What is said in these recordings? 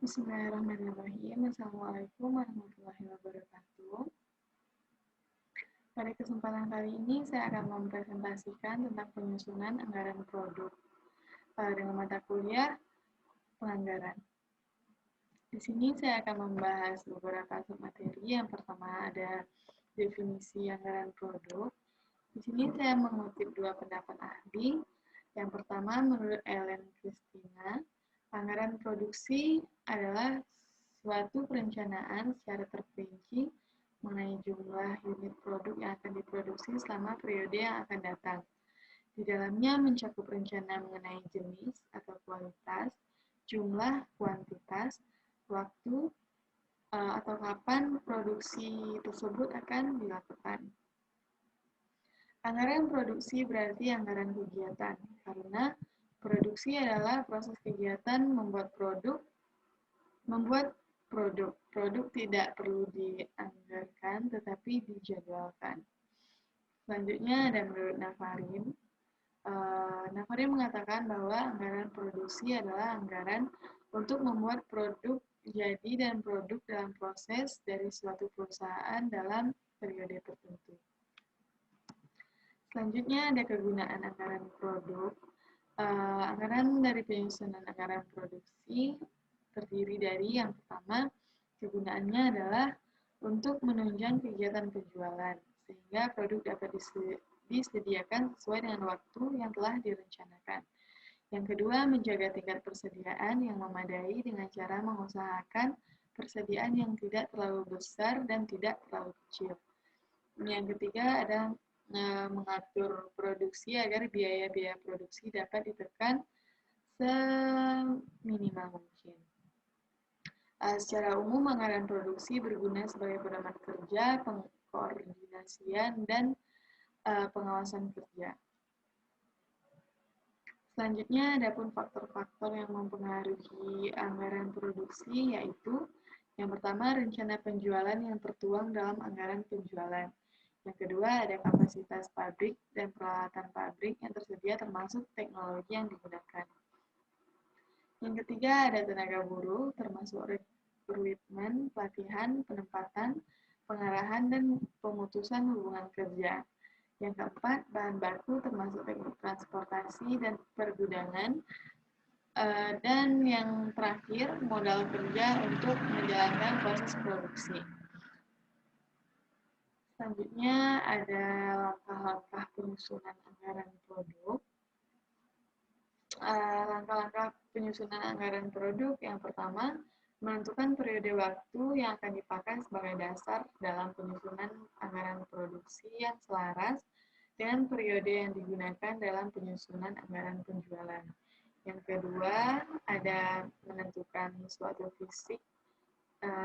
Bismillahirrahmanirrahim. Assalamualaikum warahmatullahi wabarakatuh. Pada kesempatan kali ini saya akan mempresentasikan tentang penyusunan anggaran produk dengan mata kuliah penganggaran. Di sini saya akan membahas beberapa submateri. Yang pertama ada definisi anggaran produk. Di sini saya mengutip dua pendapat ahli. Yang pertama, menurut Ellen Christina, anggaran produksi adalah suatu perencanaan secara terperinci mengenai jumlah unit produk yang akan diproduksi selama periode yang akan datang. Di dalamnya mencakup rencana mengenai jenis atau kualitas, jumlah, kuantitas, waktu, atau kapan produksi tersebut akan dilakukan. Anggaran produksi berarti anggaran kegiatan, karena produksi adalah proses kegiatan membuat produk. Produk tidak perlu dianggarkan, tetapi dijadwalkan. Selanjutnya ada menurut Nafarin. Nafarin mengatakan bahwa anggaran produksi adalah anggaran untuk membuat produk jadi dan produk dalam proses dari suatu perusahaan dalam periode tertentu. Selanjutnya ada kegunaan anggaran produk. Anggaran dari penyusunan anggaran produksi terdiri dari yang pertama, kegunaannya adalah untuk menunjang kegiatan penjualan, sehingga produk dapat disediakan sesuai dengan waktu yang telah direncanakan. Yang kedua, menjaga tingkat persediaan yang memadai dengan cara mengusahakan persediaan yang tidak terlalu besar dan tidak terlalu kecil. Yang ketiga, ada mengatur produksi agar biaya-biaya produksi dapat ditekan seminimal mungkin. Secara umum, anggaran produksi berguna sebagai pedoman kerja, pengkoordinasian, dan pengawasan kerja. Selanjutnya, ada pun faktor-faktor yang mempengaruhi anggaran produksi, yaitu yang pertama, rencana penjualan yang tertuang dalam anggaran penjualan. Yang kedua, ada kapasitas pabrik dan peralatan pabrik yang tersedia termasuk teknologi yang digunakan. Yang ketiga, ada tenaga buruh termasuk rekrutmen, pelatihan, penempatan, pengarahan, dan pemutusan hubungan kerja. Yang keempat, bahan baku termasuk teknik transportasi dan pergudangan. Dan yang terakhir, modal kerja untuk menjalankan proses produksi. Selanjutnya ada langkah-langkah penyusunan anggaran produk. Langkah-langkah penyusunan anggaran produk yang pertama, menentukan periode waktu yang akan dipakai sebagai dasar dalam penyusunan anggaran produksi yang selaras dengan periode yang digunakan dalam penyusunan anggaran penjualan. Yang kedua, ada menentukan suatu fisik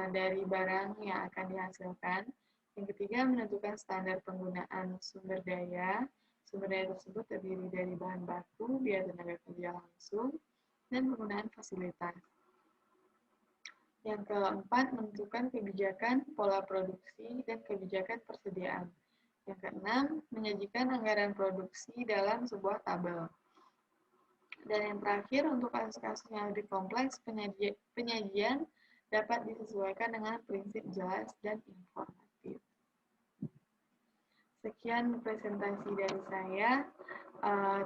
dari barang yang akan dihasilkan. Yang ketiga, menentukan standar penggunaan sumber daya. Sumber daya tersebut terdiri dari bahan baku, biaya tenaga kerja langsung, dan penggunaan fasilitas. Yang keempat, menentukan kebijakan pola produksi dan kebijakan persediaan. Yang keenam, menyajikan anggaran produksi dalam sebuah tabel. Dan yang terakhir, untuk kasus-kasus yang lebih kompleks, penyajian dapat disesuaikan dengan prinsip jelas dan informatif. Sekian presentasi dari saya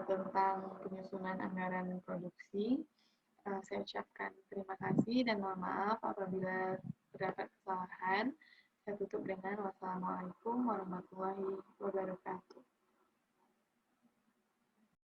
tentang penyusunan anggaran produksi. Saya ucapkan terima kasih dan mohon maaf apabila terdapat kesalahan. Saya tutup dengan wassalamualaikum warahmatullahi wabarakatuh.